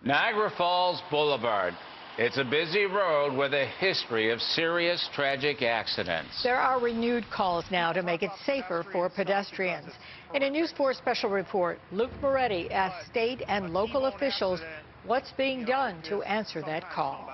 Niagara Falls Boulevard. It's a busy road with a history of serious, tragic accidents. There are renewed calls now to make it safer for pedestrians. In a News 4 special report, Luke Moretti asked state and local officials what's being done to answer that call.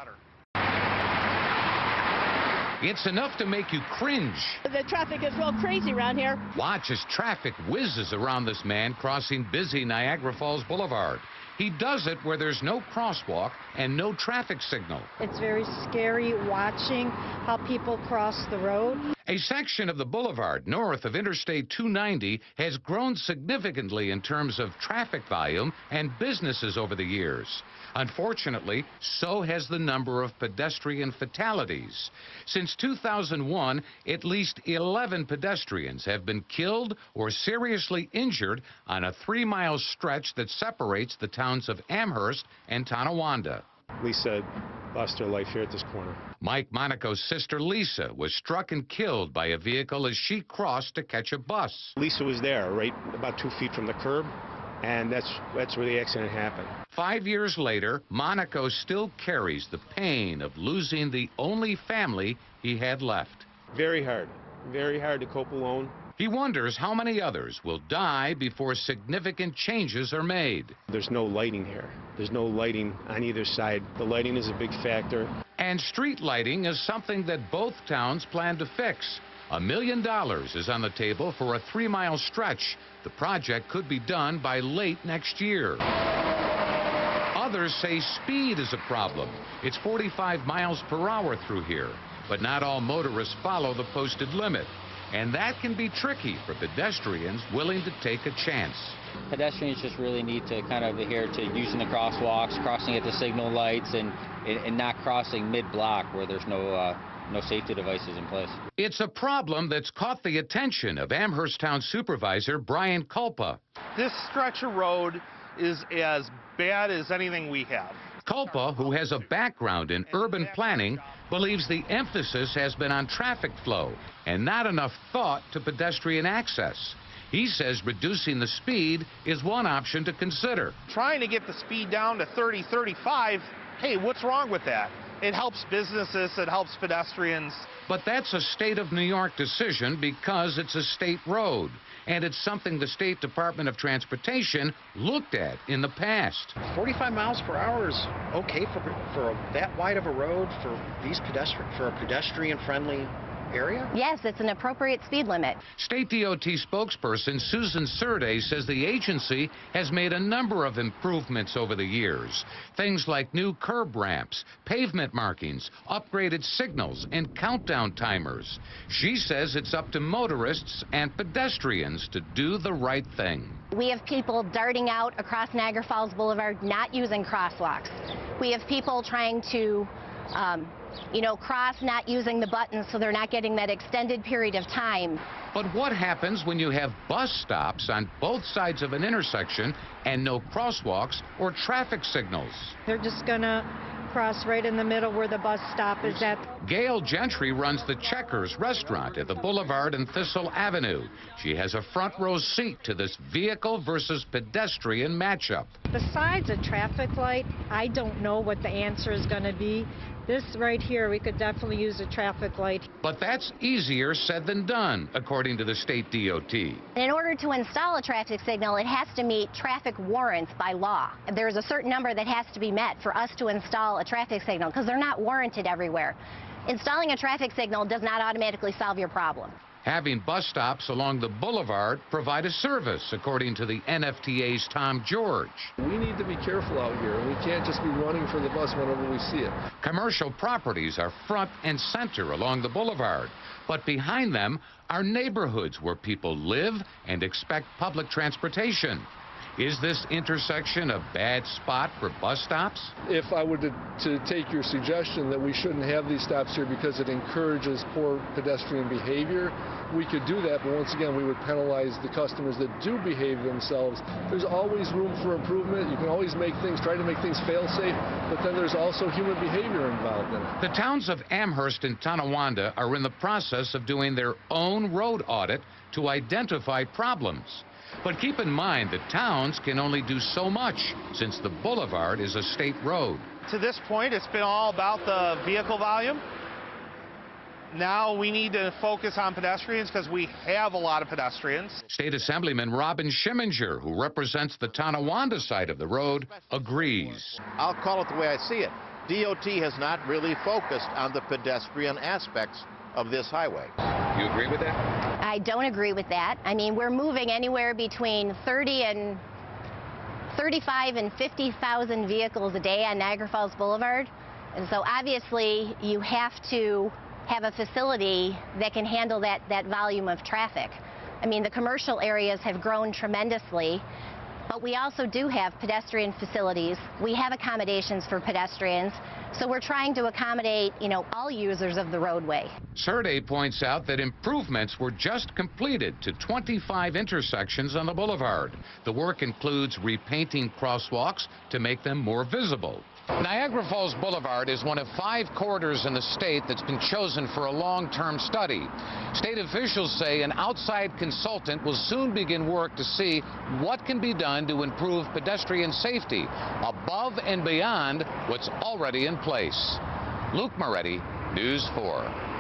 It's enough to make you cringe. The traffic is real crazy around here. Watch as traffic whizzes around this man crossing busy Niagara Falls Boulevard. He does it where there's no crosswalk and no traffic signal. It's very scary watching how people cross the road. A section of the boulevard north of Interstate 290 has grown significantly in terms of traffic volume and businesses over the years. Unfortunately, so has the number of pedestrian fatalities. Since 2001, at least 11 pedestrians have been killed or seriously injured on a 3-mile stretch that separates the towns of Amherst and Tonawanda. Lisa lost her life here at this corner. Mike Monaco's sister Lisa was struck and killed by a vehicle as she crossed to catch a bus. Lisa was there, right about 2 feet from the curb, and that's where the accident happened. 5 years later, Monaco still carries the pain of losing the only family he had left. Very hard to cope alone. He wonders how many others will die before significant changes are made. There's no lighting here. There's no lighting on either side. The lighting is a big factor. And street lighting is something that both towns plan to fix. $1 million is on the table for a 3-mile stretch. The project could be done by late next year. Others say speed is a problem. It's 45 miles per hour through here, but not all motorists follow the posted limit. And that can be tricky for pedestrians willing to take a chance. Pedestrians just really need to kind of adhere to using the crosswalks, crossing at the signal lights, and not crossing mid-block where there's no safety devices in place. It's a problem that's caught the attention of Amherst Town Supervisor Brian Culpa. This stretch of road is as bad as anything we have. Culpa, who has a background in urban planning, believes the emphasis has been on traffic flow and not enough thought to pedestrian access. He says reducing the speed is one option to consider. Trying to get the speed down to 30, 35, hey, what's wrong with that? It helps businesses, it helps pedestrians. But that's a state of New York decision because it's a state road. And it's something the State Department of Transportation looked at in the past. 45 miles per hour is okay for that wide of a road for a pedestrian-friendly area? Yes, it's an appropriate speed limit. State DOT spokesperson Susan Surde says the agency has made a number of improvements over the years. Things like new curb ramps, pavement markings, upgraded signals, and countdown timers. She says it's up to motorists and pedestrians to do the right thing. We have people darting out across Niagara Falls Boulevard not using crosswalks. We have people trying to cross not using the buttons so they're not getting that extended period of time. But what happens when you have bus stops on both sides of an intersection and no crosswalks or traffic signals? They're just gonna cross right in the middle where the bus stop is at. Gail Gentry runs the Checkers restaurant at the Boulevard and Thistle Avenue. She has a front row seat to this vehicle versus pedestrian matchup. Besides a traffic light, I don't know what the answer is going to be. This right here, we could definitely use a traffic light. But that's easier said than done, according to the state DOT. In order to install a traffic signal, it has to meet traffic warrants by law. There's a certain number that has to be met for us to install a traffic signal because they're not warranted everywhere. Installing a traffic signal does not automatically solve your problem. Having bus stops along the boulevard provide a service, according to the NFTA's Tom George. We need to be careful out here. We can't just be running for the bus whenever we see it. Commercial properties are front and center along the boulevard, but behind them are neighborhoods where people live and expect public transportation. Is this intersection a bad spot for bus stops? If I were to take your suggestion that we shouldn't have these stops here because it encourages poor pedestrian behavior, we could do that, but once again, we would penalize the customers that do behave themselves. There's always room for improvement. You can always try to make things fail-safe, but then there's also human behavior involved in it. The towns of Amherst and Tonawanda are in the process of doing their own road audit to identify problems. But keep in mind that towns can only do so much since the boulevard is a state road. To this point, it's been all about the vehicle volume. Now we need to focus on pedestrians because we have a lot of pedestrians. State Assemblyman Robin Schimminger, who represents the Tonawanda side of the road, agrees. I'll call it the way I see it. DOT has not really focused on the pedestrian aspects of this highway. You agree with that? I don't agree with that. I mean, we're moving anywhere between 35 and 50,000 vehicles a day on Niagara Falls Boulevard. And so obviously you have to have a facility that can handle that volume of traffic. I mean, the commercial areas have grown tremendously, but we also do have pedestrian facilities. We have accommodations for pedestrians, so we're trying to accommodate, all users of the roadway. Survey points out that improvements were just completed to 25 intersections on the boulevard. The work includes repainting crosswalks to make them more visible. Niagara Falls Boulevard is one of 5 corridors in the state that's been chosen for a long-term study. State officials say an outside consultant will soon begin work to see what can be done to improve pedestrian safety above and beyond what's already in place. Luke Moretti, News 4.